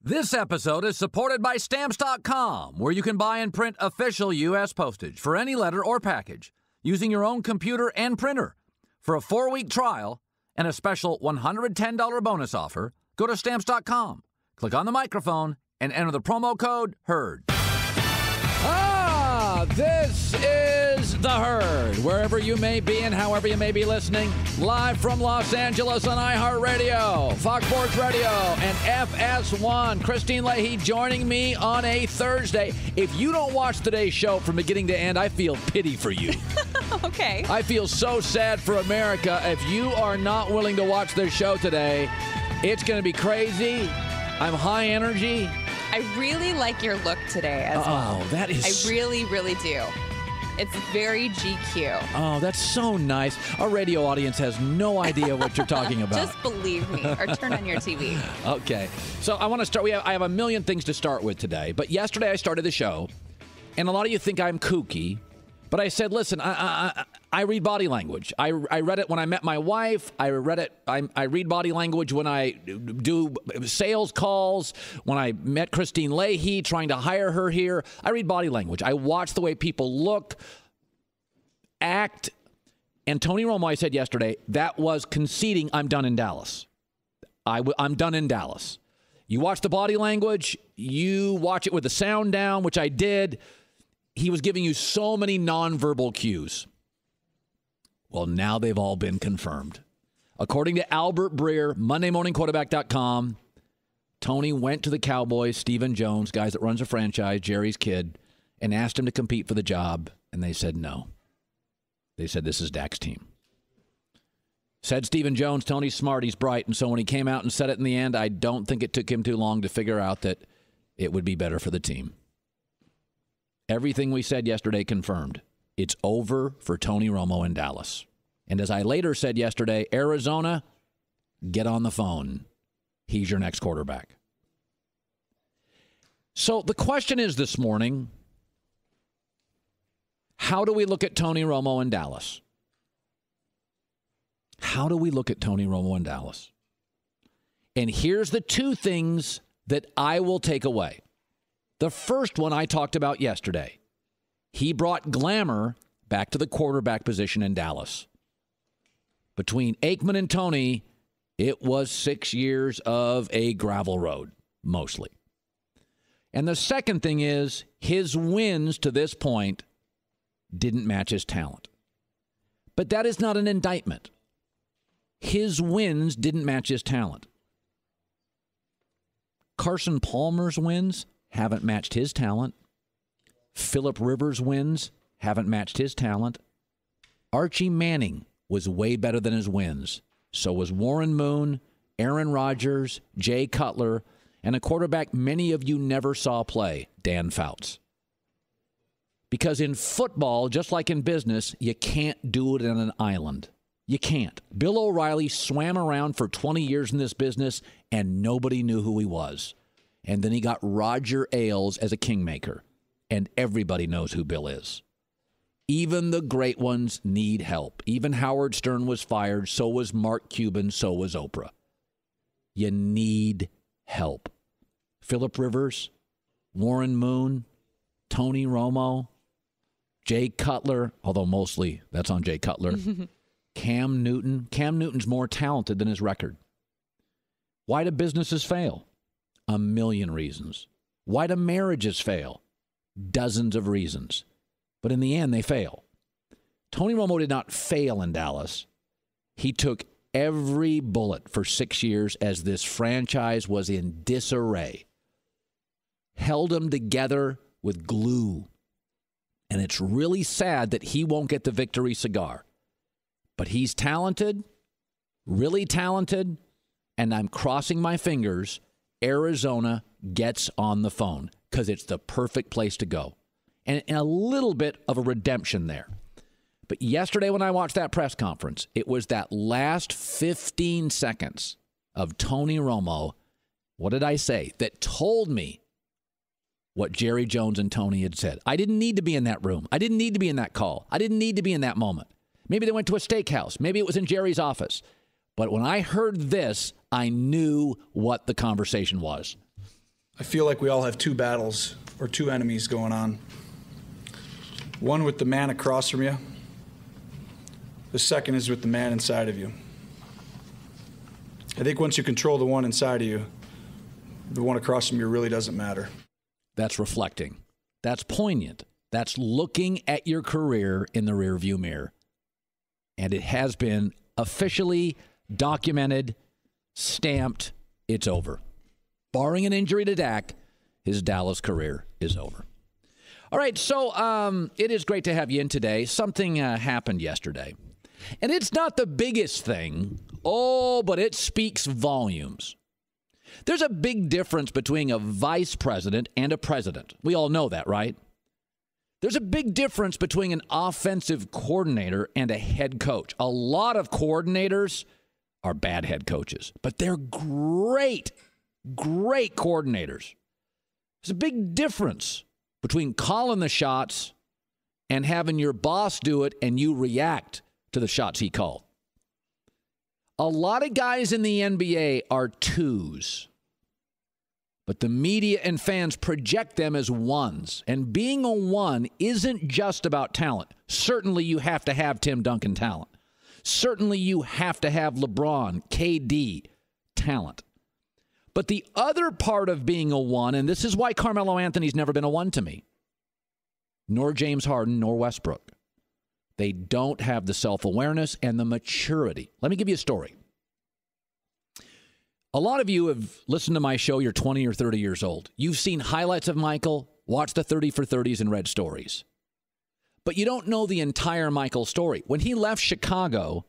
This episode is supported by Stamps.com, where you can buy and print official U.S. postage for any letter or package using your own computer and printer. For a 4-week trial and a special $110 bonus offer, go to Stamps.com, click on the microphone, and enter the promo code HERD. This is The Herd, wherever you may be and however you may be listening, live from Los Angeles on iHeartRadio, Fox Sports Radio, and FS1. Christine Leahy joining me on a Thursday. If you don't watch today's show from beginning to end, I feel pity for you. Okay. I feel so sad for America. If you are not willing to watch this show today, it's going to be crazy. I'm high energy. I really like your look today as well. Oh, that is... I really, really do. It's very GQ. Oh, that's so nice. Our radio audience has no idea what you're talking about. Just believe me, or turn on your TV. Okay. So I want to start. I have a million things to start with today. But yesterday I started the show, and a lot of you think I'm kooky. But I said, listen, I read body language. I read it when I met my wife. I read body language when I do sales calls, when I met Christine Leahy, trying to hire her here. I read body language. I watch the way people look, act. And Tony Romo, I said yesterday, that was conceding I'm done in Dallas. I'm done in Dallas. You watch the body language. You watch it with the sound down, which I did. He was giving you so many nonverbal cues. Well, now they've all been confirmed. According to Albert Breer, MondayMorningQuarterback.com, Tony went to the Cowboys, Stephen Jones, guys that runs a franchise, Jerry's kid, and asked him to compete for the job, and they said no. They said this is Dak's team. Said Stephen Jones, Tony's smart, he's bright, and so when he came out and said it in the end, I don't think it took him too long to figure out that it would be better for the team. Everything we said yesterday confirmed. It's over for Tony Romo in Dallas. And as I later said yesterday, Arizona, get on the phone. He's your next quarterback. So the question is this morning, how do we look at Tony Romo in Dallas? How do we look at Tony Romo in Dallas? And here's the two things that I will take away. The first one I talked about yesterday. He brought glamour back to the quarterback position in Dallas. Between Aikman and Tony, it was 6 years of a gravel road, mostly. And the second thing is his wins to this point didn't match his talent. But that is not an indictment. His wins didn't match his talent. Carson Palmer's wins haven't matched his talent. Phillip Rivers' wins haven't matched his talent. Archie Manning was way better than his wins. So was Warren Moon, Aaron Rodgers, Jay Cutler, and a quarterback many of you never saw play, Dan Fouts. Because in football, just like in business, you can't do it on an island. You can't. Bill O'Reilly swam around for 20 years in this business, and nobody knew who he was. And then he got Roger Ailes as a kingmaker. And everybody knows who Bill is. Even the great ones need help. Even Howard Stern was fired. So was Mark Cuban. So was Oprah. You need help. Phillip Rivers, Warren Moon, Tony Romo, Jay Cutler, although mostly that's on Jay Cutler. Cam Newton. Cam Newton's more talented than his record. Why do businesses fail? A million reasons. Why do marriages fail? Dozens of reasons. But in the end, they fail. Tony Romo did not fail in Dallas. He took every bullet for 6 years as this franchise was in disarray. Held them together with glue. And it's really sad that he won't get the victory cigar. But he's talented, really talented, and I'm crossing my fingers Arizona gets on the phone because it's the perfect place to go. And a little bit of a redemption there. But yesterday when I watched that press conference, it was that last 15 seconds of Tony Romo, what did I say, that told me what Jerry Jones and Tony had said. I didn't need to be in that room. I didn't need to be in that call. I didn't need to be in that moment. Maybe they went to a steakhouse. Maybe it was in Jerry's office. But when I heard this, I knew what the conversation was. I feel like we all have two battles or two enemies going on. One with the man across from you. The second is with the man inside of you. I think once you control the one inside of you, the one across from you really doesn't matter. That's reflecting. That's poignant. That's looking at your career in the rearview mirror. And it has been officially documented, stamped, it's over. Barring an injury to Dak, his Dallas career is over. All right, so it is great to have you in today. Something happened yesterday. And it's not the biggest thing, but it speaks volumes. There's a big difference between a vice president and a president. We all know that, right? There's a big difference between an offensive coordinator and a head coach. A lot of coordinators are bad head coaches, but they're great coordinators. There's a big difference between calling the shots and having your boss do it and you react to the shots he called. A lot of guys in the NBA are twos, but the media and fans project them as ones. And being a one isn't just about talent. Certainly you have to have Tim Duncan talent. Certainly you have to have LeBron, KD talent. But the other part of being a one, and this is why Carmelo Anthony's never been a one to me, nor James Harden, nor Westbrook. They don't have the self-awareness and the maturity. Let me give you a story. A lot of you have listened to my show. You're 20 or 30 years old. You've seen highlights of Michael, watched the 30 for 30s, and read stories. But you don't know the entire Michael story. When he left Chicago,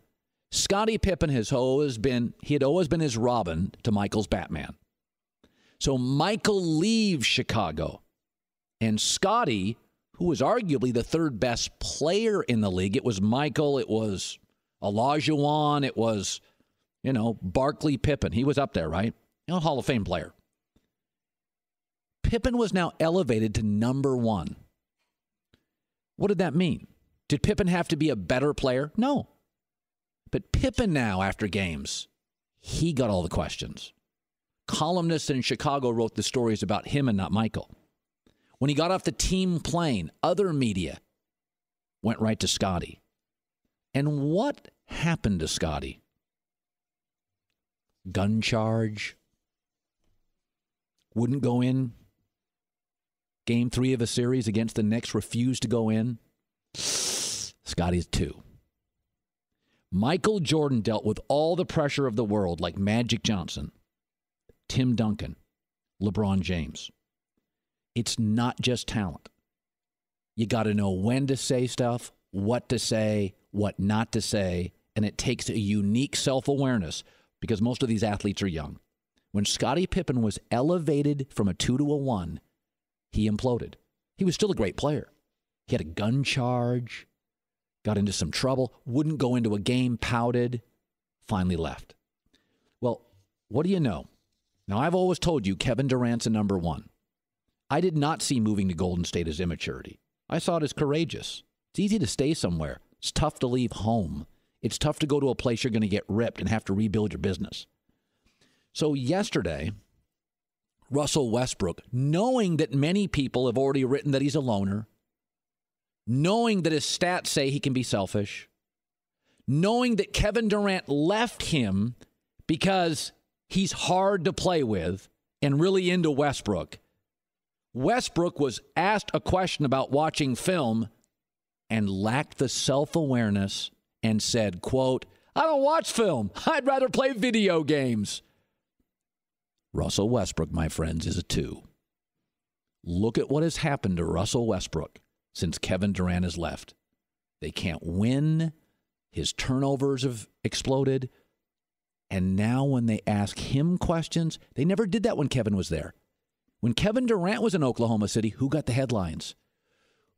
Scottie Pippen had always been his Robin to Michael's Batman. So Michael leaves Chicago, and Scottie, who was arguably the third best player in the league. It was Michael, it was Olajuwon, it was, Barkley Pippen. He was up there, right? Hall of Fame player. Pippen was now elevated to number one. What did that mean? Did Pippen have to be a better player? No. But Pippen now, after games, he got all the questions. Columnists in Chicago wrote the stories about him and not Michael. When he got off the team plane, other media went right to Scottie. And what happened to Scottie? Gun charge. Wouldn't go in. Game 3 of a series against the Knicks, refused to go in. Scottie's 2. Michael Jordan dealt with all the pressure of the world like Magic Johnson, Tim Duncan, LeBron James. It's not just talent. You got to know when to say stuff, what to say, what not to say, and it takes a unique self-awareness because most of these athletes are young. When Scottie Pippen was elevated from a 2 to a 1, he imploded. He was still a great player. He had a gun charge, got into some trouble, wouldn't go into a game, pouted, finally left. Well, what do you know? Now, I've always told you Kevin Durant's a number one. I did not see moving to Golden State as immaturity. I saw it as courageous. It's easy to stay somewhere. It's tough to leave home. It's tough to go to a place you're going to get ripped and have to rebuild your business. So yesterday, Russell Westbrook, knowing that many people have already written that he's a loner, knowing that his stats say he can be selfish, knowing that Kevin Durant left him because he's hard to play with and really into Westbrook, Westbrook was asked a question about watching film and lacked the self-awareness and said, quote, "I don't watch film. I'd rather play video games." Russell Westbrook, my friends, is a 2. Look at what has happened to Russell Westbrook since Kevin Durant has left. They can't win. His turnovers have exploded. And now when they ask him questions, they never did that when Kevin was there. When Kevin Durant was in Oklahoma City, who got the headlines?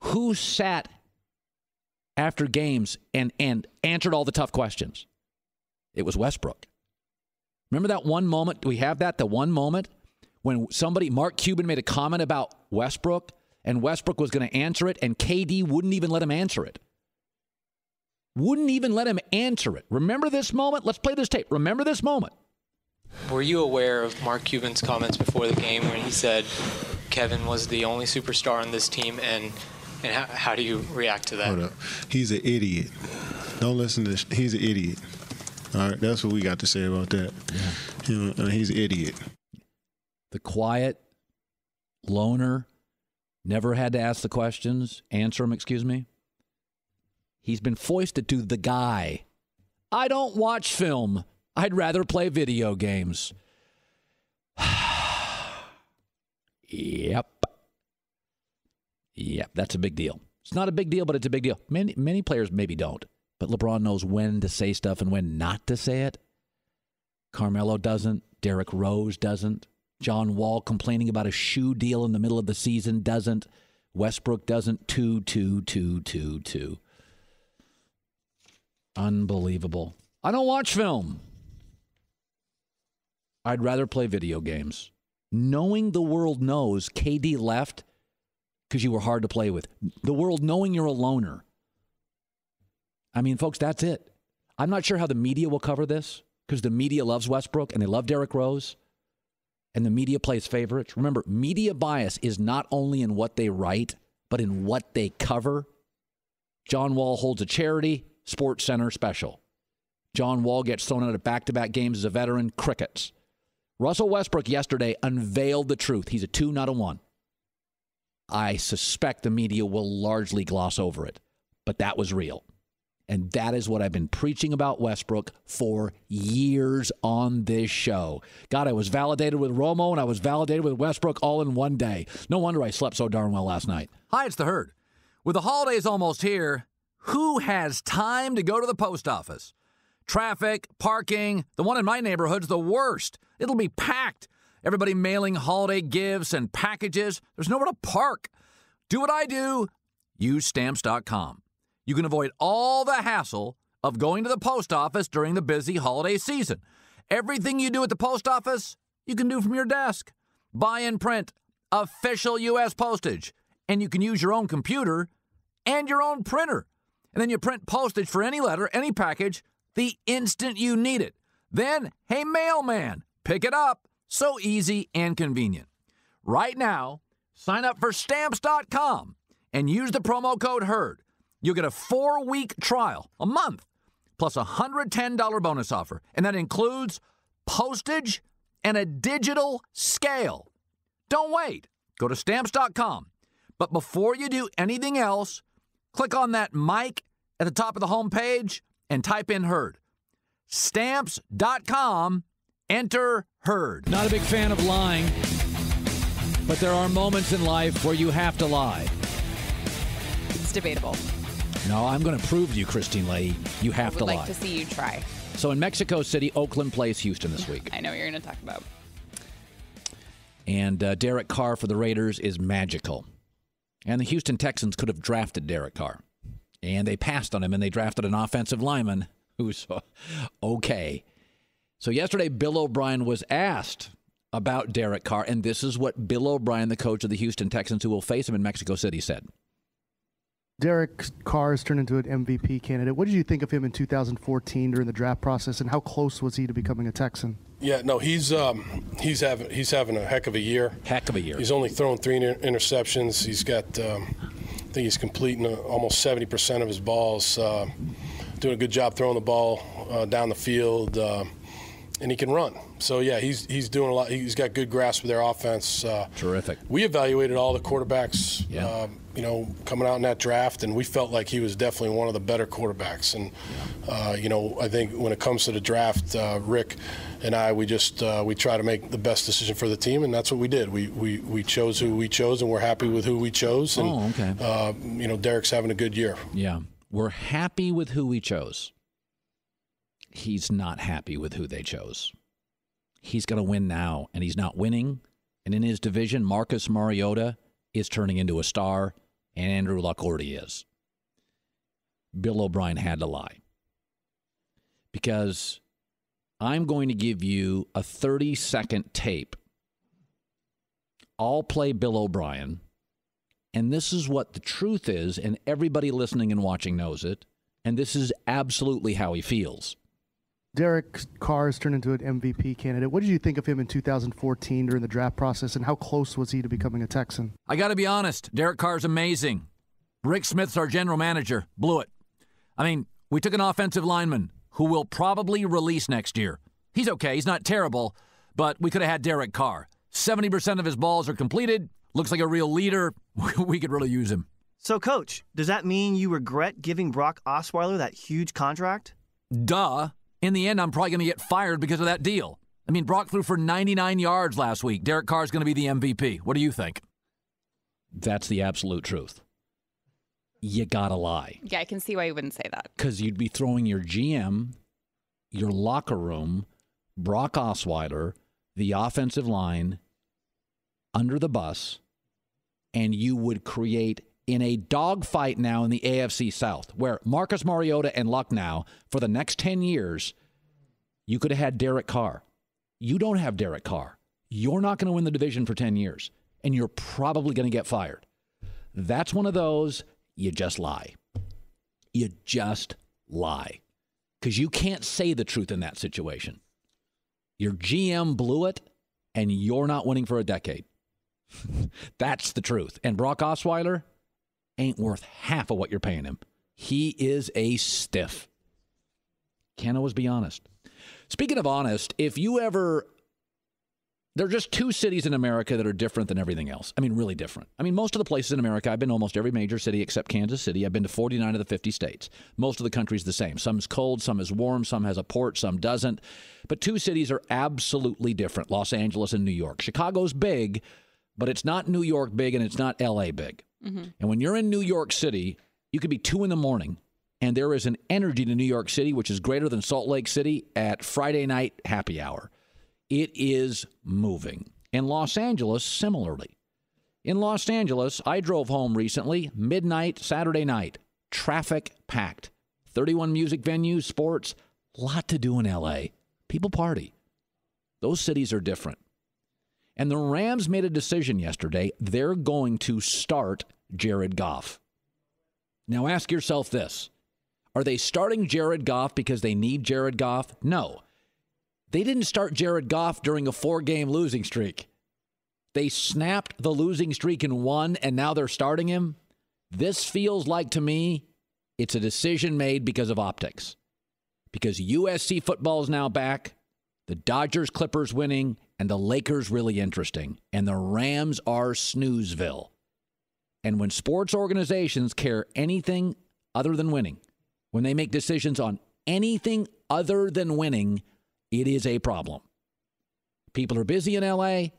Who sat after games and answered all the tough questions? It was Westbrook. Remember that one moment? Do we have that? The one moment when Mark Cuban made a comment about Westbrook and Westbrook was going to answer it and KD wouldn't even let him answer it. Wouldn't even let him answer it. Remember this moment? Let's play this tape. Remember this moment. Were you aware of Mark Cuban's comments before the game when he said Kevin was the only superstar on this team, and how do you react to that? Hold up. He's an idiot. Don't listen to this. He's an idiot. All right, that's what we got to say about that. Yeah. He's an idiot. The quiet loner, never had to ask the questions, answer them, excuse me. He's been foisted to the guy. I don't watch film. I'd rather play video games. Yep, that's a big deal. It's not a big deal, but it's a big deal. Many players maybe don't, but LeBron knows when to say stuff and when not to say it. Carmelo doesn't. Derrick Rose doesn't. John Wall complaining about a shoe deal in the middle of the season doesn't. Westbrook doesn't. 2. Unbelievable. I don't watch film. I'd rather play video games. Knowing the world knows KD left because you were hard to play with. The world knowing you're a loner. I mean, folks, that's it. I'm not sure how the media will cover this because the media loves Westbrook and they love Derrick Rose. And the media plays favorites. Remember, media bias is not only in what they write, but in what they cover. John Wall holds a charity, Sports Center special. John Wall gets thrown out of back-to-back games as a veteran, crickets. Russell Westbrook yesterday unveiled the truth. He's a 2, not a 1. I suspect the media will largely gloss over it, but that was real. And that is what I've been preaching about Westbrook for years on this show. God, I was validated with Romo and I was validated with Westbrook all in one day. No wonder I slept so darn well last night. Hi, it's the Herd. With the holidays almost here, who has time to go to the post office? Traffic, parking, the one in my neighborhood's the worst. It'll be packed. Everybody mailing holiday gifts and packages. There's nowhere to park. Do what I do. Use Stamps.com. You can avoid all the hassle of going to the post office during the busy holiday season. Everything you do at the post office, you can do from your desk. Buy and print official U.S. postage. And you can use your own computer and your own printer. And then you print postage for any letter, any package, the instant you need it. Then, hey, mailman, pick it up. So easy and convenient. Right now, sign up for Stamps.com and use the promo code HERD. You'll get a 4-week trial, a month, plus a $110 bonus offer. And that includes postage and a digital scale. Don't wait. Go to Stamps.com. But before you do anything else, click on that mic at the top of the homepage and type in HERD. Stamps.com. Enter HERD. Not a big fan of lying, but there are moments in life where you have to lie. It's debatable. No, I'm going to prove to you, Christine Leahy, you have to lie. I would like to see you try. So in Mexico City, Oakland plays Houston this week. I know what you're going to talk about. And Derek Carr for the Raiders is magical. And the Houston Texans could have drafted Derek Carr. And they passed on him, and they drafted an offensive lineman who's okay. So yesterday, Bill O'Brien was asked about Derek Carr, and this is what Bill O'Brien, the coach of the Houston Texans, who will face him in Mexico City, said. Derek Carr has turned into an MVP candidate. What did you think of him in 2014 during the draft process, and how close was he to becoming a Texan? Yeah, no, he's having a heck of a year. Heck of a year. He's only thrown 3 interceptions. He's got, I think he's completing almost 70% of his balls. Doing a good job throwing the ball down the field, and he can run. So yeah, he's doing a lot. He's got good grasp of their offense. Terrific. We evaluated all the quarterbacks, coming out in that draft, and we felt like he was definitely one of the better quarterbacks. And I think when it comes to the draft, Rick and I, we try to make the best decision for the team, and that's what we did. We chose who we chose, and we're happy with who we chose. And, okay. Derek's having a good year. Yeah, we're happy with who we chose. He's not happy with who they chose. He's going to win now, and he's not winning. And in his division, Marcus Mariota is turning into a star, and Andrew Luck already is. Bill O'Brien had to lie. Because I'm going to give you a 30-second tape. I'll play Bill O'Brien, and this is what the truth is, and everybody listening and watching knows it, and this is absolutely how he feels. Derek Carr has turned into an MVP candidate. What did you think of him in 2014 during the draft process, and how close was he to becoming a Texan? I got to be honest, Derek Carr's amazing. Rick Smith's our general manager. Blew it. I mean, we took an offensive lineman who will probably release next year. He's okay. He's not terrible, but we could have had Derek Carr. 70% of his balls are completed. Looks like a real leader. We could really use him. So, Coach, does that mean you regret giving Brock Osweiler that huge contract? Duh. In the end, I'm probably going to get fired because of that deal. I mean, Brock threw for 99 yards last week. Derek Carr's going to be the MVP. What do you think? That's the absolute truth. You got to lie. Yeah, I can see why you wouldn't say that. Because you'd be throwing your GM, your locker room, Brock Osweiler, the offensive line, under the bus, and you would create in a dogfight now in the AFC South, where Marcus Mariota and Luck now, for the next 10 years, you could have had Derek Carr. You don't have Derek Carr. You're not going to win the division for 10 years, and you're probably going to get fired. That's one of those, you just lie. You just lie. Because you can't say the truth in that situation. Your GM blew it, and you're not winning for a decade. That's the truth. And Brock Osweiler ain't worth half of what you're paying him. He is a stiff. Can't always be honest. Speaking of honest, if you ever... There are just two cities in America that are different than everything else. I mean, really different. I mean, most of the places in America, I've been to almost every major city except Kansas City. I've been to 49 of the 50 states. Most of the country's the same. Some is cold, some is warm, some has a port, some doesn't. But two cities are absolutely different, Los Angeles and New York. Chicago's big, but it's not New York big and it's not L.A. big. Mm-hmm. And when you're in New York City, you could be 2 a.m, and there is an energy to New York City, which is greater than Salt Lake City at Friday night happy hour. It is moving. In Los Angeles, similarly. In Los Angeles, I drove home recently, midnight, Saturday night, traffic packed. 31 music venues, sports, lot to do in L.A. People party. Those cities are different. And the Rams made a decision yesterday. They're going to start Jared Goff. Now ask yourself this. Are they starting Jared Goff because they need Jared Goff? No. They didn't start Jared Goff during a 4-game losing streak. They snapped the losing streak and won, and now they're starting him. This feels like, to me, it's a decision made because of optics. Because USC football is now back, the Dodgers-Clippers winning, and the Lakers really interesting. And the Rams are snoozeville. And when sports organizations care anything other than winning, when they make decisions on anything other than winning, it is a problem. People are busy in L.A.,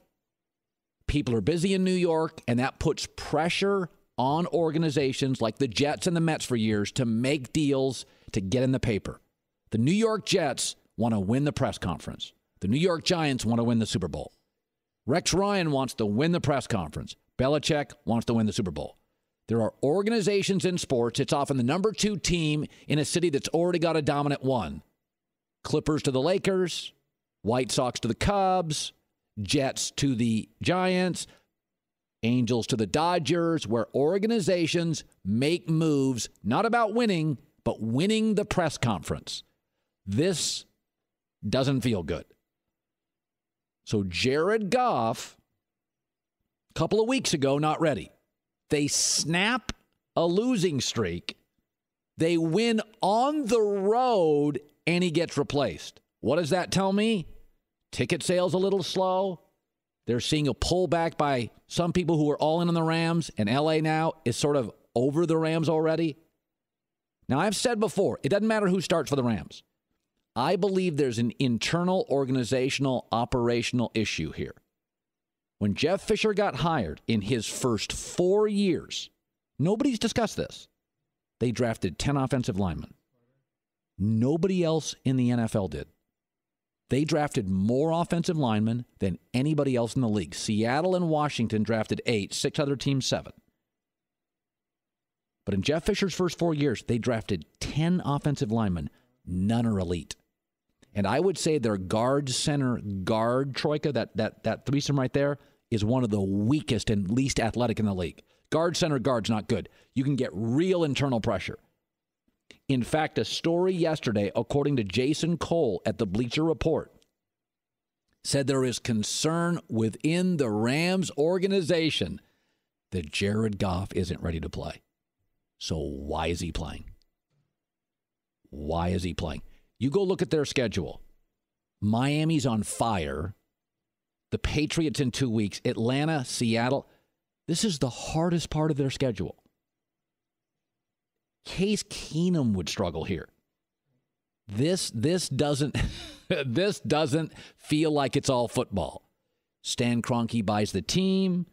people are busy in New York, and that puts pressure on organizations like the Jets and the Mets for years to make deals to get in the paper. The New York Jets want to win the press conference. The New York Giants want to win the Super Bowl. Rex Ryan wants to win the press conference. Belichick wants to win the Super Bowl. There are organizations in sports. It's often the number 2 team in a city that's already got a dominant one. Clippers to the Lakers, White Sox to the Cubs, Jets to the Giants, Angels to the Dodgers, where organizations make moves, not about winning, but winning the press conference. This doesn't feel good. So Jared Goff, a couple of weeks ago, not ready. They snap a losing streak. They win on the road, and he gets replaced. What does that tell me? Ticket sales a little slow. They're seeing a pullback by some people who are all in on the Rams, and LA now is sort of over the Rams already. Now, I've said before, it doesn't matter who starts for the Rams. I believe there's an internal organizational operational issue here. When Jeff Fisher got hired in his first 4 years, nobody's discussed this. They drafted 10 offensive linemen. Nobody else in the NFL did. They drafted more offensive linemen than anybody else in the league. Seattle and Washington drafted 8, 6 other teams 7. But in Jeff Fisher's first 4 years, they drafted 10 offensive linemen. None are elite. And I would say their guard, center, guard troika, that threesome right there, is one of the weakest and least athletic in the league. Guard, center, guard's not good. You can get real internal pressure. In fact, a story yesterday, according to Jason Cole at the Bleacher Report, said there is concern within the Rams organization that Jared Goff isn't ready to play. So why is he playing? Why is he playing? You go look at their schedule. Miami's on fire. The Patriots in 2 weeks. Atlanta, Seattle. This is the hardest part of their schedule. Case Keenum would struggle here. This doesn't this doesn't feel like it's all football. Stan Kroenke buys the team.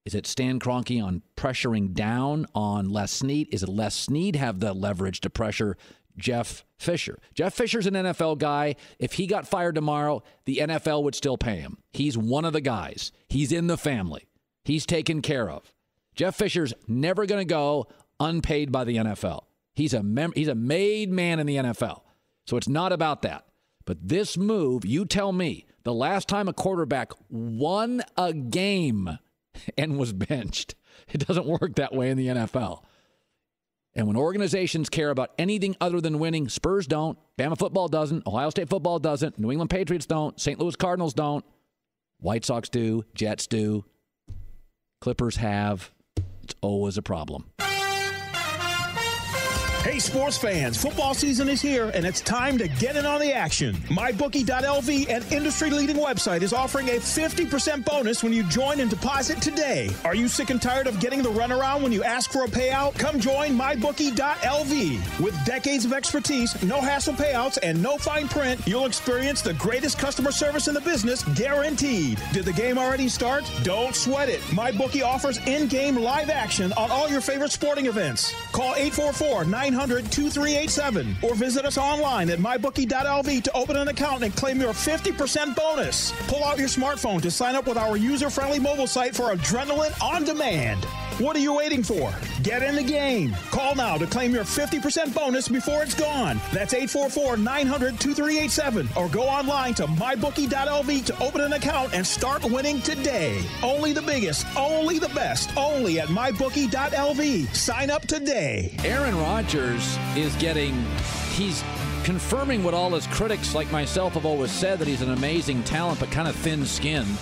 Is it Stan Kroenke on pressuring down on Les Snead? Is it Les Snead have the leverage to pressure Jeff Fisher? Jeff Fisher's an NFL guy. If he got fired tomorrow, the NFL would still pay him. He's one of the guys. He's in the family. He's taken care of. Jeff Fisher's never going to go unpaid by the NFL. He's a made man in the NFL. So it's not about that. But this move, you tell me, the last time a quarterback won a game and was benched, it doesn't work that way in the NFL. And when organizations care about anything other than winning, Spurs don't, Bama football doesn't, Ohio State football doesn't, New England Patriots don't, St. Louis Cardinals don't, White Sox do, Jets do, Clippers have. It's always a problem. Hey, sports fans, football season is here, and it's time to get in on the action. MyBookie.lv, an industry-leading website, is offering a 50% bonus when you join and deposit today. Are you sick and tired of getting the runaround when you ask for a payout? Come join MyBookie.lv. With decades of expertise, no hassle payouts, and no fine print, you'll experience the greatest customer service in the business, guaranteed. Did the game already start? Don't sweat it. MyBookie offers in-game live action on all your favorite sporting events. Call 844-900-2387 or visit us online at mybookie.lv to open an account and claim your 50% bonus. Pull out your smartphone to sign up with our user-friendly mobile site for adrenaline on demand. What are you waiting for? Get in the game. Call now to claim your 50% bonus before it's gone. That's 844-900-2387 or go online to mybookie.lv to open an account and start winning today. Only the biggest, only the best, only at mybookie.lv. Sign up today. Aaron Rodgers he's confirming what all his critics like myself have always said, that he's an amazing talent but kind of thin-skinned.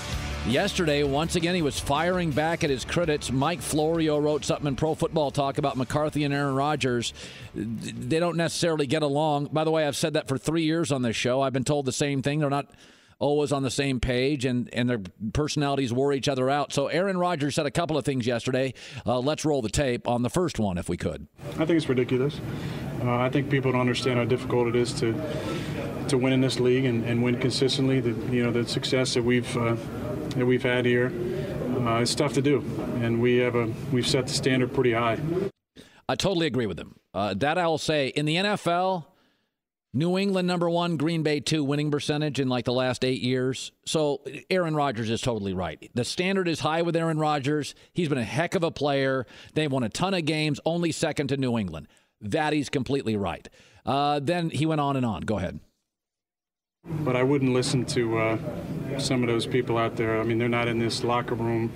Yesterday, once again, he was firing back at his critics. Mike Florio wrote something in Pro Football Talk about McCarthy and Aaron Rodgers. They don't necessarily get along. By the way, I've said that for 3 years on this show. I've been told the same thing. They're not always on the same page, and their personalities wore each other out. So Aaron Rodgers said a couple of things yesterday. Let's roll the tape on the first one, if we could. I think it's ridiculous. I think people don't understand how difficult it is to win in this league and win consistently. The success that we've had here, it's tough to do, and we've set the standard pretty high. I totally agree with him. That I will say. In the NFL, New England #1, Green Bay 2 winning percentage in like the last 8 years. So Aaron Rodgers is totally right. The standard is high with Aaron Rodgers. He's been a heck of a player. They've won a ton of games, only second to New England. That he's completely right. Then he went on and on. Go ahead. But I wouldn't listen to some of those people out there. I mean, they're not in this locker room.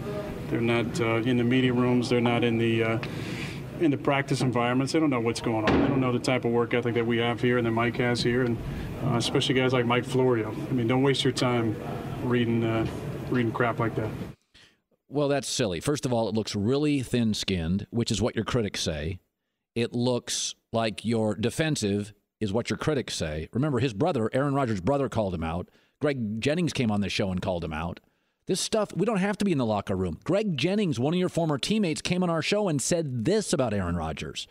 They're not in the media rooms. They're not in the practice environments. They don't know what's going on. They don't know the type of work ethic that we have here and that Mike has here, and especially guys like Mike Florio. I mean, don't waste your time reading crap like that. Well, that's silly. First of all, it looks really thin-skinned, which is what your critics say. It looks like you're defensive, is what your critics say. Remember, his brother, Aaron Rodgers' brother, called him out. Greg Jennings came on this show and called him out. This stuff, we don't have to be in the locker room. Greg Jennings, one of your former teammates, came on our show and said this about Aaron Rodgers.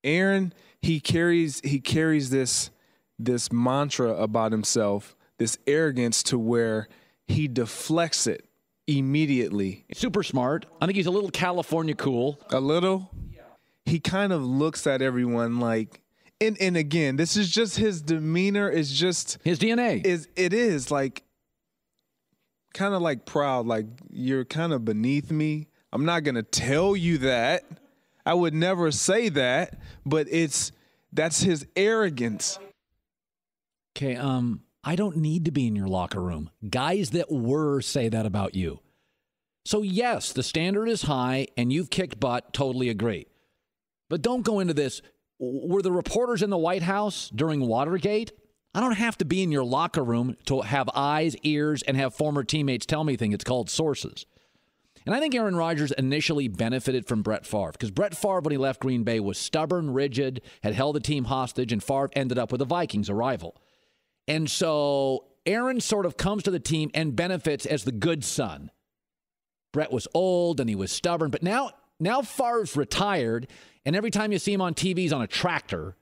Aaron, he carries this mantra about himself, this arrogance to where he deflects it immediately. Super smart. I think he's a little California cool. A little? Yeah. He kind of looks at everyone like, and again, this is just his demeanor, is just his DNA. It is like kind of like proud, like you're kind of beneath me. I'm not going to tell you that. I would never say that, but that's his arrogance. Okay, I don't need to be in your locker room. Guys that were say that about you. So yes, the standard is high and you've kicked butt, totally agree. But don't go into this, were the reporters in the White House during Watergate? I don't have to be in your locker room to have eyes, ears, and have former teammates tell me things. It's called sources. And I think Aaron Rodgers initially benefited from Brett Favre because Brett Favre, when he left Green Bay, was stubborn, rigid, had held the team hostage, and Favre ended up with the Vikings, a rival. And so Aaron sort of comes to the team and benefits as the good son. Brett was old and he was stubborn, but now Favre's retired, and every time you see him on TV, he's on a tractor,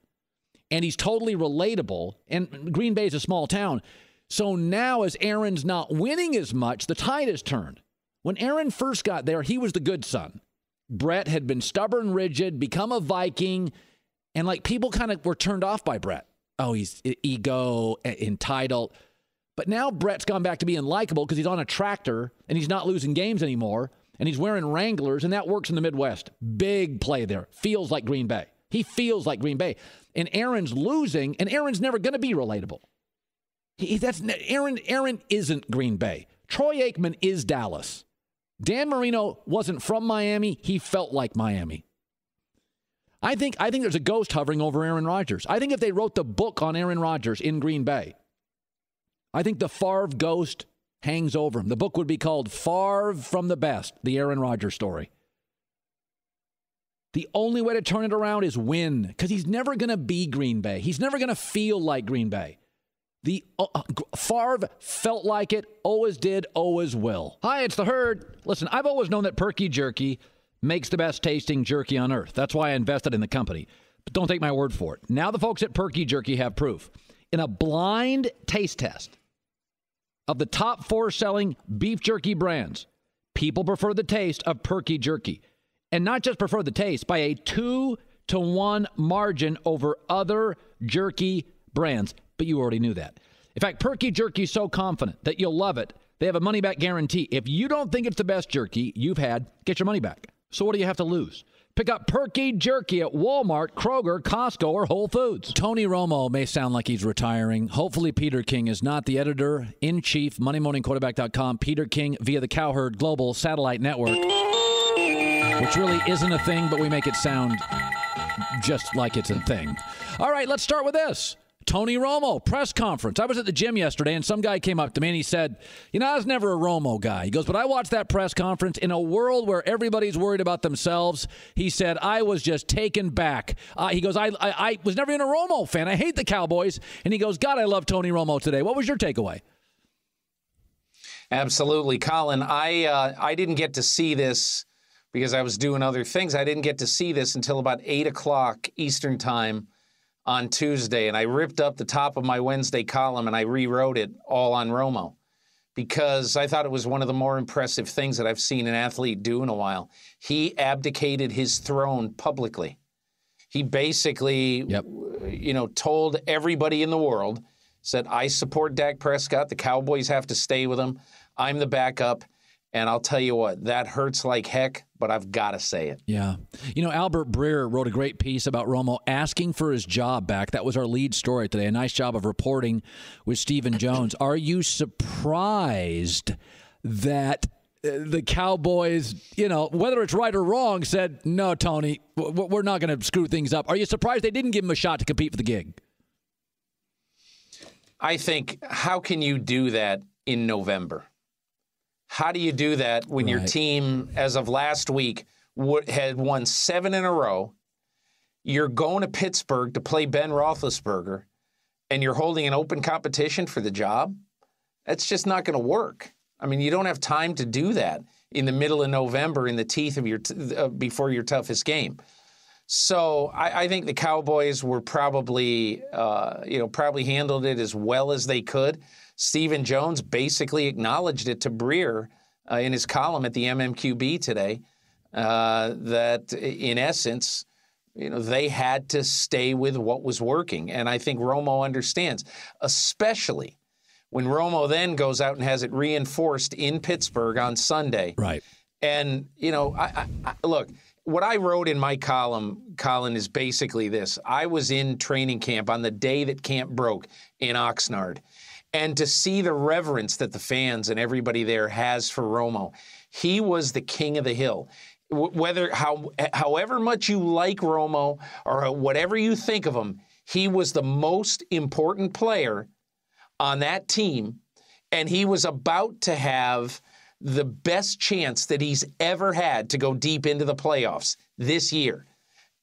and he's totally relatable, and Green Bay is a small town. So now as Aaron's not winning as much, the tide has turned. When Aaron first got there, he was the good son. Brett had been stubborn, rigid, become a Viking, and like people kind of were turned off by Brett. Oh, he's ego, entitled. But now Brett's gone back to being likable because he's on a tractor and he's not losing games anymore, and he's wearing Wranglers, and that works in the Midwest. Big play there. Feels like Green Bay. He feels like Green Bay. And Aaron's losing, and Aaron's never going to be relatable. Aaron isn't Green Bay. Troy Aikman is Dallas. Dan Marino wasn't from Miami. He felt like Miami. I think there's a ghost hovering over Aaron Rodgers. I think if they wrote the book on Aaron Rodgers in Green Bay, I think the Favre ghost hangs over him. The book would be called Favre from the Best, the Aaron Rodgers story. The only way to turn it around is win, because he's never going to be Green Bay. He's never going to feel like Green Bay. The Favre felt like it, always did, always will. Hi, it's the Herd. Listen, I've always known that Perky Jerky makes the best tasting jerky on earth. That's why I invested in the company. But don't take my word for it. Now the folks at Perky Jerky have proof. In a blind taste test of the top 4 selling beef jerky brands, people prefer the taste of Perky Jerky. And not just prefer the taste, by a 2-to-1 margin over other jerky brands. But you already knew that. In fact, Perky Jerky is so confident that you'll love it, they have a money-back guarantee. If you don't think it's the best jerky you've had, get your money back. So what do you have to lose? Pick up Perky Jerky at Walmart, Kroger, Costco, or Whole Foods. Tony Romo may sound like he's retiring. Hopefully Peter King is not. The editor-in-chief, MondayMorningQuarterback.com, Peter King via the Cowherd Global Satellite Network, which really isn't a thing, but we make it sound just like it's a thing. All right, let's start with this. Tony Romo, press conference. I was at the gym yesterday, and some guy came up to me, and he said, I was never a Romo guy. He goes, but I watched that press conference in a world where everybody's worried about themselves. He said, I was just taken back. He goes, I was never even a Romo fan. I hate the Cowboys. And he goes, God, I love Tony Romo today. What was your takeaway? Absolutely, Colin. I didn't get to see this because I was doing other things. I didn't get to see this until about 8 o'clock Eastern time on Tuesday, and I ripped up the top of my Wednesday column and I rewrote it all on Romo because I thought it was one of the more impressive things that I've seen an athlete do in a while. He abdicated his throne publicly. He basically, told everybody in the world, said, I support Dak Prescott. The Cowboys have to stay with him. I'm the backup. And I'll tell you what, that hurts like heck, but I've got to say it. Yeah. Albert Breer wrote a great piece about Romo asking for his job back. That was our lead story today. A nice job of reporting with Stephen Jones. Are you surprised that the Cowboys, whether it's right or wrong, said, no, Tony, we're not going to screw things up? Are you surprised they didn't give him a shot to compete for the gig? I think, how can you do that in November? How do you do that when your team, as of last week, had won 7 in a row? You're going to Pittsburgh to play Ben Roethlisberger, and you're holding an open competition for the job? That's just not going to work. I mean, you don't have time to do that in the middle of November in the teeth of your before your toughest game. So I think the Cowboys were probably handled it as well as they could. Stephen Jones basically acknowledged it to Breer in his column at the MMQB today that in essence, they had to stay with what was working. And I think Romo understands, especially when Romo then goes out and has it reinforced in Pittsburgh on Sunday. Right. And, look, what I wrote in my column, Colin, is basically this. I was in training camp on the day that camp broke in Oxnard. And to see the reverence that the fans and everybody there has for Romo, he was the king of the hill. however much you like Romo or whatever you think of him, he was the most important player on that team, and he was about to have the best chance that he's ever had to go deep into the playoffs this year.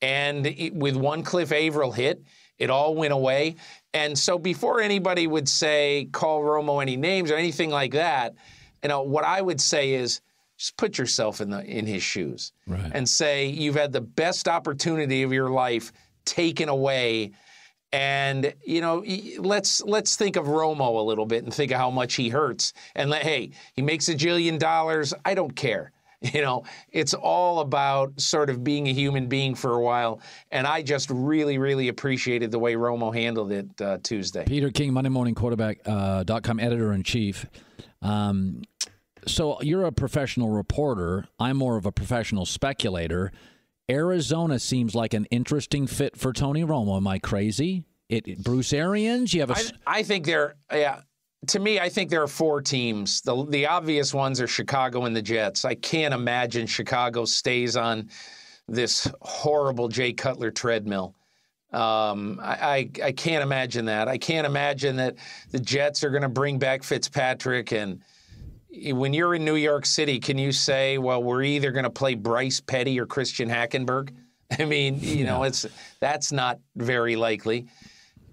And with one Cliff Averill hit, it all went away. And so before anybody would say, call Romo any names or anything like that, what I would say is just put yourself in his shoes and say you've had the best opportunity of your life taken away. And, let's think of Romo a little bit and think of how much he hurts. And, hey, he makes $1 jillion. I don't care. It's all about sort of being a human being for a while. And I just really, really appreciated the way Romo handled it Tuesday. Peter King, Monday Morning Quarterback.com editor-in-chief. So you're a professional reporter. I'm more of a professional speculator. Arizona seems like an interesting fit for Tony Romo. Am I crazy? Bruce Arians? You have I think to me, I think there are 4 teams. The obvious ones are Chicago and the Jets. I can't imagine Chicago stays on this horrible Jay Cutler treadmill. I can't imagine that. I can't imagine that the Jets are going to bring back Fitzpatrick. And when you're in New York City, can you say, well, we're either going to play Bryce Petty or Christian Hackenberg? I mean, that's not very likely.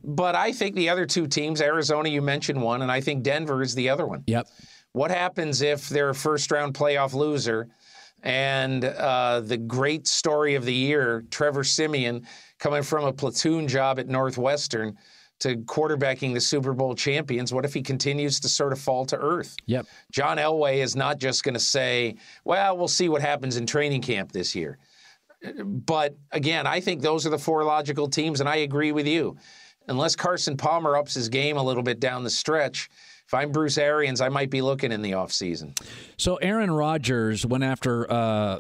But I think the other 2 teams, Arizona, you mentioned one, and I think Denver is the other one. Yep. What happens if they're a first-round playoff loser and the great story of the year, Trevor Siemian, coming from a platoon job at Northwestern to quarterbacking the Super Bowl champions, what if he continues to sort of fall to earth? Yep. John Elway is not just going to say, well, we'll see what happens in training camp this year. But, again, I think those are the 4 logical teams, and I agree with you. Unless Carson Palmer ups his game a little bit down the stretch, if I'm Bruce Arians, I might be looking in the offseason. So Aaron Rodgers went after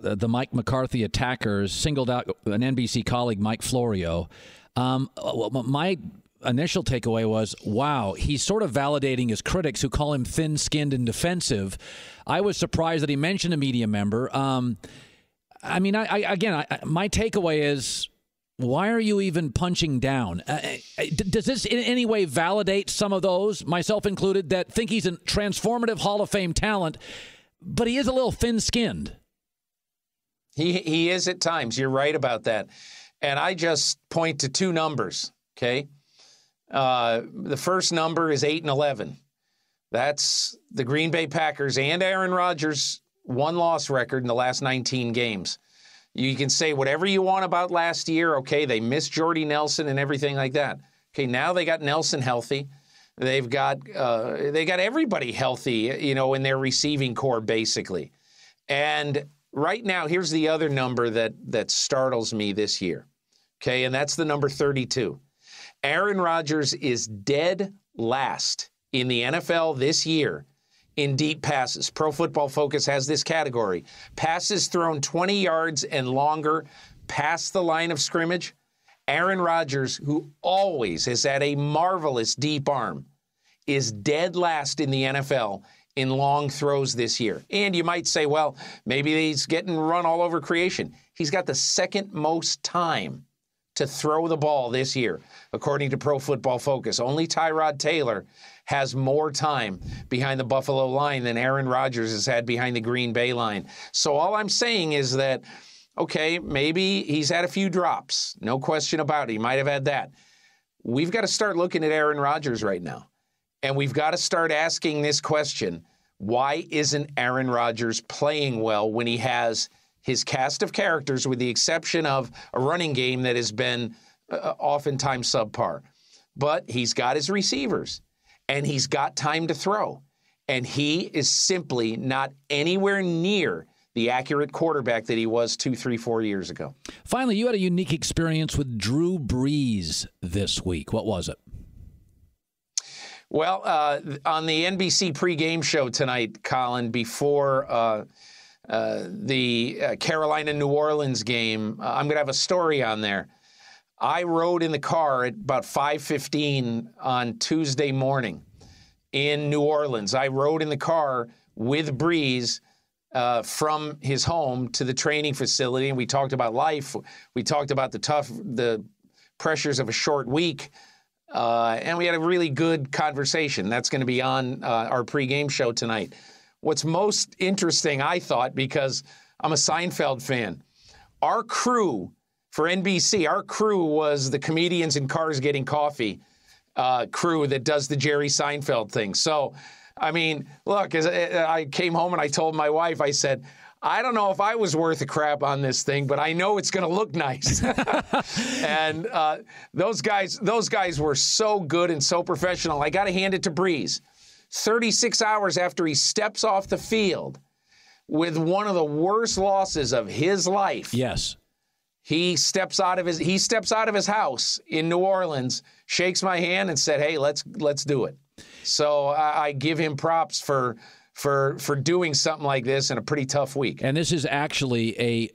the Mike McCarthy attackers, singled out an NBC colleague, Mike Florio. My initial takeaway was, wow, he's sort of validating his critics who call him thin-skinned and defensive. I was surprised that he mentioned a media member. My takeaway is, why are you even punching down? Does this in any way validate some of those, myself included, that think he's a transformative Hall of Fame talent, but he is a little thin-skinned? He is at times. You're right about that. And I just point to 2 numbers, okay? The first number is 8-11. That's the Green Bay Packers and Aaron Rodgers' 1-loss record in the last 19 games. You can say whatever you want about last year. Okay, they missed Jordy Nelson and everything like that. Okay, now they got Nelson healthy. They've got everybody healthy, in their receiving core basically. And right now, here's the other number that startles me this year. Okay, and that's the number 32. Aaron Rodgers is dead last in the NFL this year in deep passes. Pro Football Focus has this category. Passes thrown 20 yards and longer past the line of scrimmage. Aaron Rodgers, who always has had a marvelous deep arm, is dead last in the NFL in long throws this year. And you might say, well, maybe he's getting run all over creation. He's got the second most time to throw the ball this year, according to Pro Football Focus. Only Tyrod Taylor has more time behind the Buffalo line than Aaron Rodgers has had behind the Green Bay line. So all I'm saying is that, okay, maybe he's had a few drops. No question about it. He might have had that. We've got to start looking at Aaron Rodgers right now. And we've got to start asking this question: why isn't Aaron Rodgers playing well when he has his cast of characters, with the exception of a running game that has been oftentimes subpar? But he's got his receivers, and he's got time to throw. And he is simply not anywhere near the accurate quarterback that he was 2, 3, 4 years ago. Finally, you had a unique experience with Drew Brees this week. What was it? Well, on the NBC pregame show tonight, Colin, before the Carolina-New Orleans game, I'm going to have a story on there. I rode in the car at about 5:15 on Tuesday morning in New Orleans. I rode in the car with Brees from his home to the training facility, and we talked about life. We talked about the pressures of a short week, and we had a really good conversation. That's going to be on our pregame show tonight. What's most interesting, I thought, because I'm a Seinfeld fan, our crew for NBC, our crew was the comedians in cars getting coffee crew that does the Jerry Seinfeld thing. So, I mean, look, as I came home and I told my wife, I said, I don't know if I was worth a crap on this thing, but I know it's going to look nice. And those guys were so good and so professional. I got to hand it to Breeze. 36 hours after he steps off the field with one of the worst losses of his life. Yes. He steps out of his house in New Orleans, shakes my hand, and said, "Hey, let's do it." So I give him props for doing something like this in a pretty tough week. And this is actually a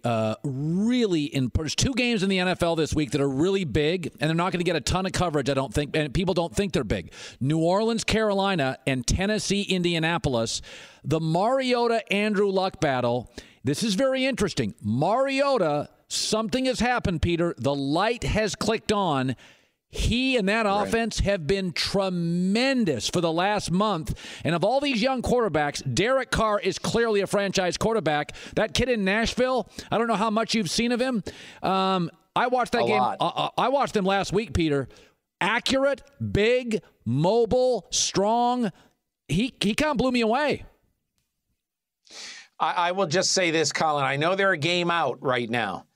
there's 2 games in the NFL this week that are really big, and they're not going to get a ton of coverage, I don't think, and people don't think they're big. New Orleans, Carolina, and Tennessee, Indianapolis. The Mariota-Andrew Luck battle. This is very interesting. Mariota, something has happened, Peter. The light has clicked on. He and that offense have been tremendous for the last month. And of all these young quarterbacks, Derek Carr is clearly a franchise quarterback. That kid in Nashville, I don't know how much you've seen of him. I watched that game. I watched him last week, Peter. Accurate, big, mobile, strong. He kind of blew me away. I will just say this, Colin. I know they're a game out right now.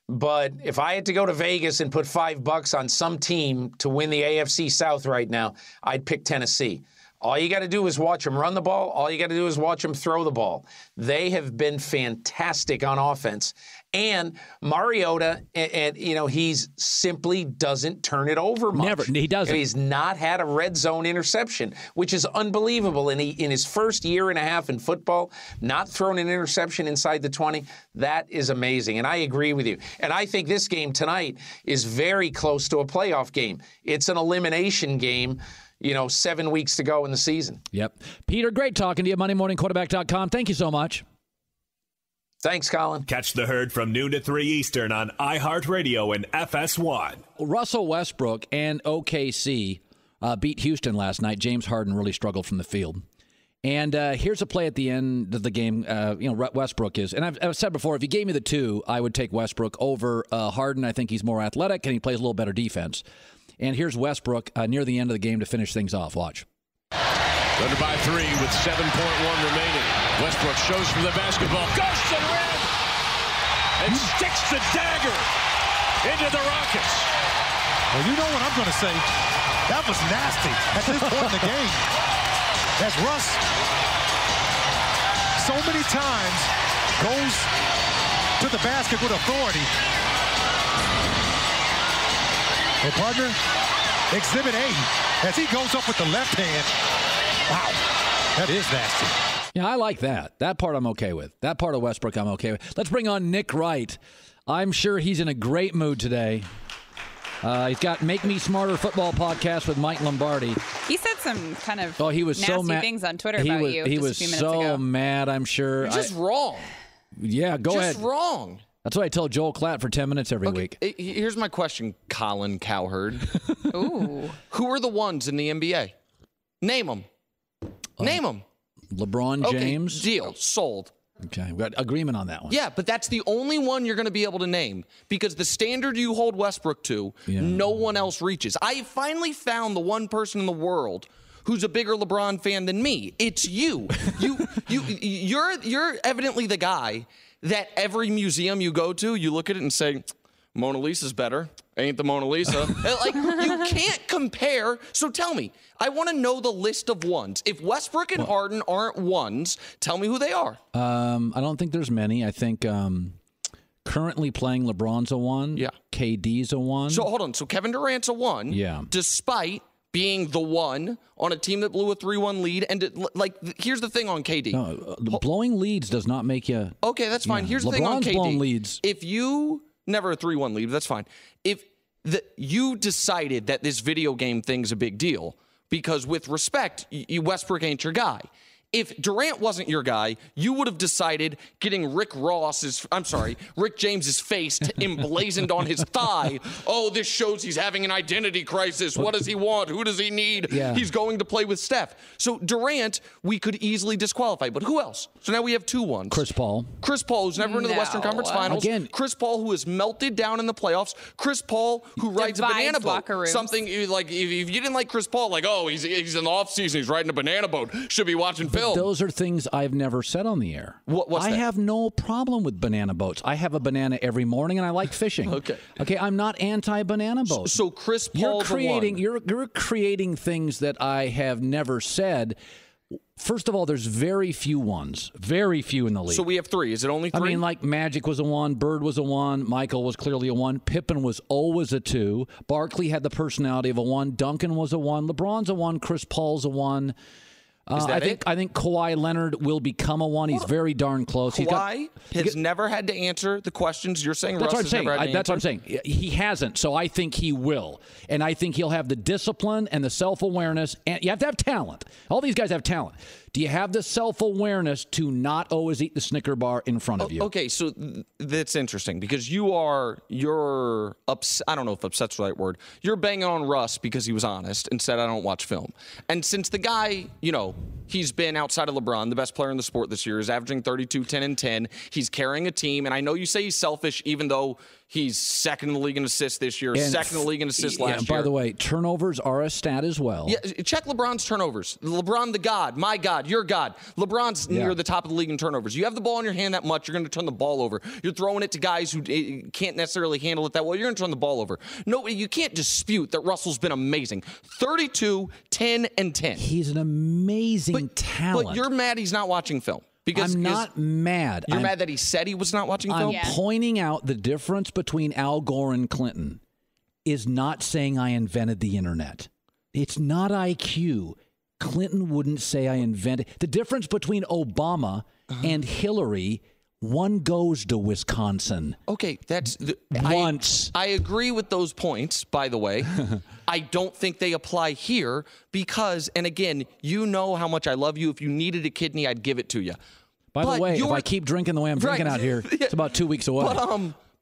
But if I had to go to Vegas and put $5 on some team to win the AFC South right now, I'd pick Tennessee. All you got to do is watch them run the ball. All you got to do is watch them throw the ball. They have been fantastic on offense. And Mariota, and he's simply doesn't turn it over much. Never. He doesn't. He's not had a red zone interception, which is unbelievable. And in his first year and a half in football, not thrown an interception inside the 20, that is amazing. And I agree with you. And I think this game tonight is very close to a playoff game. It's an elimination game. 7 weeks to go in the season. Yep. Peter, great talking to you. MondayMorningQuarterback.com. Thank you so much. Thanks, Colin. Catch the Herd from noon to 3 Eastern on iHeartRadio and FS1. Russell Westbrook and OKC beat Houston last night. James Harden really struggled from the field. And here's a play at the end of the game. Westbrook is, and I've said before, if you gave me the 2, I would take Westbrook over Harden. I think he's more athletic and he plays a little better defense. And here's Westbrook near the end of the game to finish things off. Watch. Under by 3 with 7.1 remaining. Westbrook shows from the basketball. Goes to the rim. And sticks the dagger into the Rockets. Well, you know what I'm going to say. That was nasty at this point in the game. As Russ so many times goes to the basket with authority. Well, partner, Exhibit A, as he goes up with the left hand. Wow, that is nasty. Yeah, I like that. That part I'm okay with. That part of Westbrook I'm okay with. Let's bring on Nick Wright. I'm sure he's in a great mood today. He's got Make Me Smarter football podcast with Mike Lombardi. He said some kind of he was nasty so mad. things on Twitter about you. He was so mad, I'm sure. You're just wrong. Yeah, go ahead. Just wrong. That's what I tell Joel Klatt for 10 minutes every week. Here's my question, Colin Cowherd. Ooh. Who are the ones in the NBA? Name them. Name them. LeBron James. Okay, deal. Sold. Okay, we got agreement on that one. Yeah, but that's the only one you're going to be able to name because the standard you hold Westbrook to, no one else reaches. I finally found the one person in the world who's a bigger LeBron fan than me. It's you. You're evidently the guy that every museum you go to, you look at it and say, Mona Lisa's better. Ain't the Mona Lisa. Like, you can't compare. So tell me, I want to know the list of ones. If Westbrook and Harden aren't ones, tell me who they are. I don't think there's many. I think currently playing LeBron's a 1. Yeah. KD's a 1. So hold on. So Kevin Durant's a 1. Yeah. Despite being the 1 on a team that blew a 3-1 lead. And, here's the thing on KD. No, blowing leads does not make you... Okay, that's fine. Yeah. Here's the thing on KD. blown leads. If you... Never a 3-1 lead, but that's fine. If you decided that this video game thing's a big deal, because with respect, Westbrook ain't your guy. if Durant wasn't your guy, you would have decided getting Rick James's face emblazoned on his thigh. Oh, this shows he's having an identity crisis. What does he want? Who does he need? Yeah. He's going to play with Steph. So Durant, we could easily disqualify. But who else? So now we have 2-1s. Chris Paul. Chris Paul, who's never been to the Western Conference Finals. Again. Chris Paul, who has melted down in the playoffs. Chris Paul, who rides a banana boat. Something like, if you didn't like Chris Paul, like, oh, he's in the offseason, he's riding a banana boat, should be watching film. Those are things I've never said on the air. What's I that? have no problem with banana boats. I have a banana every morning, and I like fishing. Okay, I'm not anti-banana boats. So Chris Paul's you're creating things that I have never said. First of all, there's very few ones. Very few in the league. So we have 3. Is it only 3? I mean, like Magic was a 1, Bird was a 1, Michael was clearly a 1, Pippen was always a 2, Barkley had the personality of a 1, Duncan was a 1, LeBron's a 1, Chris Paul's a 1. I think Kawhi Leonard will become a 1. He's very darn close. Kawhi has never had to answer the questions you're saying. Russ has never had to answer. That's what I'm saying. He hasn't, so I think he will. And I think he'll have the discipline and the self-awareness. And you have to have talent. All these guys have talent. Do you have the self-awareness to not always eat the Snicker bar in front of you? Okay, so that's interesting because you're upset. I don't know if upset's the right word. You're banging on Russ because he was honest and said, I don't watch film. And since the guy, he's been outside of LeBron, the best player in the sport this year, is averaging 32, 10, and 10. He's carrying a team. And I know you say he's selfish, even though he's second in the league in assists this year, second in the league in assists last year. By the way, turnovers are a stat as well. Yeah, check LeBron's turnovers. LeBron, the God, my God, your God. LeBron's near the top of the league in turnovers. You have the ball in your hand that much, you're going to turn the ball over. You're throwing it to guys who can't necessarily handle it that well. You're going to turn the ball over. No, you can't dispute that Russell's been amazing. 32, 10, and 10. He's an amazing talent. But you're mad he's not watching film. Because I'm not mad. You're mad that he said he was not watching film? I'm pointing out the difference between Al Gore and Clinton is not saying I invented the internet. It's not IQ. Clinton wouldn't say I invented. The difference between Obama and Hillary, one goes to Wisconsin. Okay, that's once. I agree with those points, by the way. I don't think they apply here because, and again, you know how much I love you. If you needed a kidney, I'd give it to you. By the way, if I keep drinking the way I'm drinking out here, it's about 2 weeks away.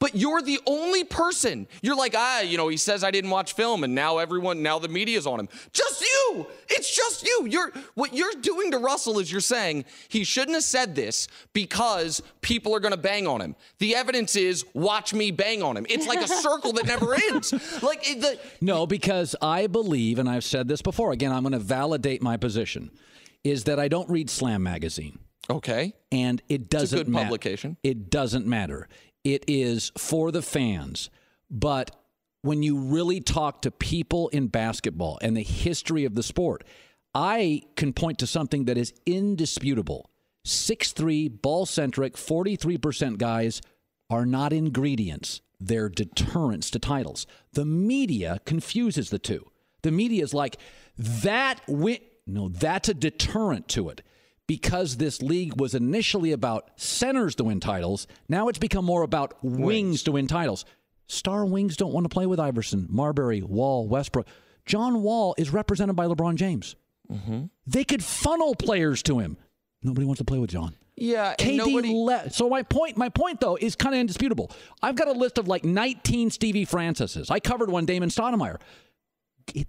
But you're the only person. You're like, he says I didn't watch film, and now the media's on him. Just you. It's just you. What you're doing to Russell is you're saying he shouldn't have said this because people are going to bang on him. The evidence is watch me bang on him. It's like a circle that never ends. No, because I believe, and I've said this before, again, I'm going to validate my position, is that I don't read Slam magazine. Okay. And it doesn't matter. It's a good publication. It doesn't matter. It is for the fans. But when you really talk to people in basketball and the history of the sport, I can point to something that is indisputable. 6'3", ball-centric, 43% guys are not ingredients. They're deterrents to titles. The media confuses the two. The media is like, that's a deterrent to it. Because this league was initially about centers to win titles, now it's become more about wings to win titles. Star wings don't want to play with Iverson, Marbury, Wall, Westbrook. John Wall is represented by LeBron James. Mm-hmm. They could funnel players to him. Nobody wants to play with John. Yeah, KD So my point though is kind of indisputable. I've got a list of like 19 Stevie Francises. I covered one, Damon Stoudemire.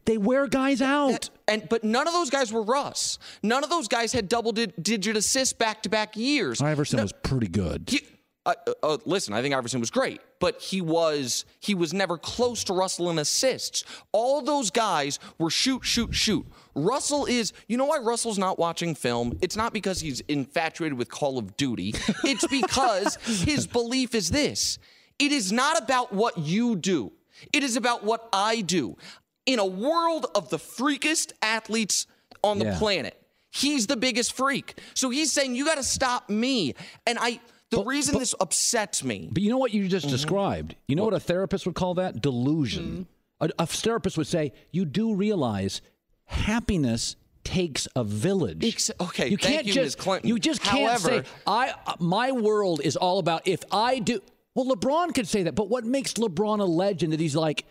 They wear guys out. But none of those guys were Russ. None of those guys had double-digit assists back-to-back years. Iverson was pretty good. Listen, I think Iverson was great, but he was never close to Russell in assists. All those guys were shoot. Russell is, you know why Russell's not watching film? It's not because he's infatuated with Call of Duty. It's because his belief is this. It is not about what you do. It is about what I do. In a world of the freakest athletes on the planet, he's the biggest freak. So he's saying, you got to stop me. And the reason this upsets me. But you know what you just described? You know what a therapist would call that? Delusion. A therapist would say, you do realize happiness takes a village. Okay, you can't Ms. Clinton. You just can't say, my world is all about if I do. Well, LeBron could say that, but what makes LeBron a legend that he's like,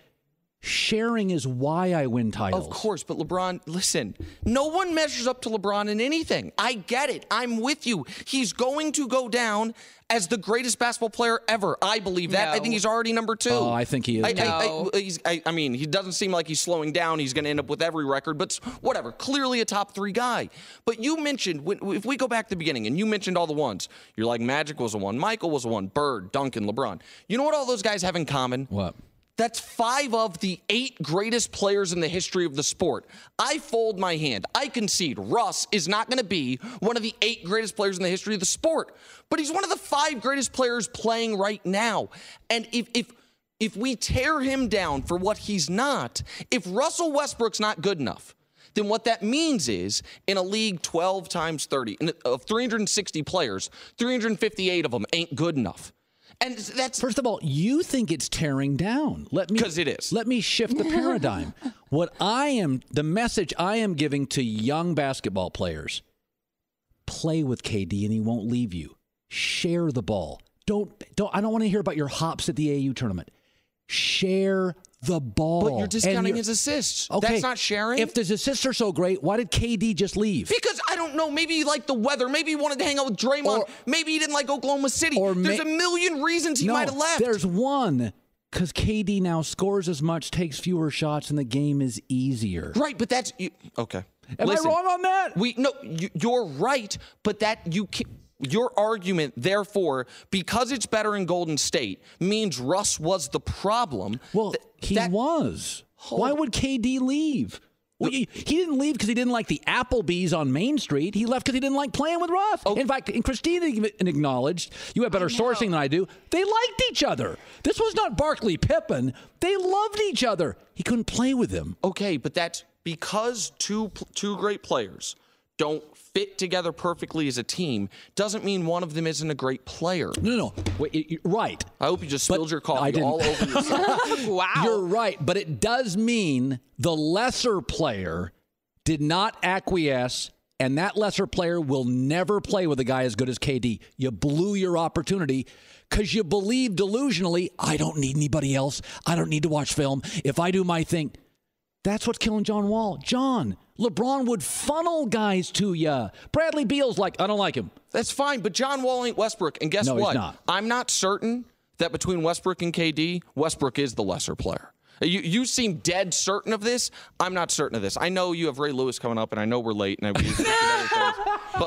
Sharing is why I win titles. Of course, but LeBron, listen, no one measures up to LeBron in anything. I get it. I'm with you. He's going to go down as the greatest basketball player ever. I believe that. No. I think he's already number 2. Oh, I think he is. I mean, he doesn't seem like he's slowing down. He's going to end up with every record, but whatever. Clearly a top 3 guy. But you mentioned, if we go back to the beginning, and you mentioned all the ones, you're like Magic was a 1, Michael was a 1, Bird, Duncan, LeBron. You know what all those guys have in common? What? That's 5 of the 8 greatest players in the history of the sport. I fold my hand. I concede Russ is not going to be one of the 8 greatest players in the history of the sport, but he's one of the 5 greatest players playing right now. And if we tear him down for what he's not, if Russell Westbrook's not good enough, then what that means is in a league 12 times 30, of 360 players, 358 of them ain't good enough. And that's, first of all, you think it's tearing down. Because it is. Let me shift the paradigm. The message I am giving to young basketball players: play with KD and he won't leave you. Share the ball. I don't want to hear about your hops at the AU tournament. Share the ball. But you're discounting his assists. Okay. That's not sharing. If his assists are so great, why did KD just leave? Because, I don't know, maybe he liked the weather. Maybe he wanted to hang out with Draymond. Maybe he didn't like Oklahoma City. There's a million reasons he might have left. There's one. Because KD now scores as much, takes fewer shots, and the game is easier. Right, but that's... okay. Am I wrong on that? No, you're right, but your argument, therefore, because it's better in Golden State, means Russ was the problem. Well, he was. Why would KD leave? Well, he didn't leave because he didn't like the Applebee's on Main Street. He left because he didn't like playing with Russ. Oh. In fact, and Christina acknowledged, you have better sourcing than I do, they liked each other. This was not Barkley Pippen. They loved each other. He couldn't play with him. Okay, but that's because two great players don't fit together perfectly as a team doesn't mean one of them isn't a great player. No. Wait, right. I hope you just spilled your coffee all over yourself. Wow. You're right, but it does mean the lesser player did not acquiesce, and that lesser player will never play with a guy as good as KD. You blew your opportunity because you believe delusionally, I don't need anybody else. I don't need to watch film. If I do my thing, that's what's killing John Wall. John, LeBron would funnel guys to you. Bradley Beal's like, I don't like him. That's fine, but John Wall ain't Westbrook. And guess what? He's not. I'm not certain that between Westbrook and KD, Westbrook is the lesser player. You seem dead certain of this. I'm not certain of this. I know you have Ray Lewis coming up, and I know we're late, and but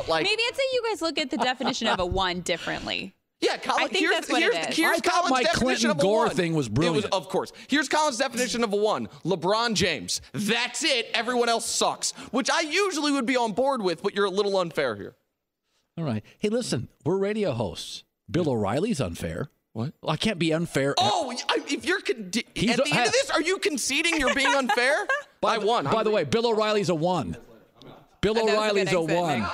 maybe I'd say you guys look at the definition of a 1 differently. Yeah, Colin, I think that's what it is. Here's Colin's my definition Clinton of a Gore 1. thing was brilliant. Of course. Here's Colin's definition of a 1. LeBron James. That's it. Everyone else sucks, which I usually would be on board with, but you're a little unfair here. All right. Hey, listen, we're radio hosts. Bill O'Reilly's unfair. What? Well, I can't be unfair. Oh, if you're at the end of this, are you conceding you're being unfair? By the way, Bill O'Reilly's a 1. Bill O'Reilly's a 1.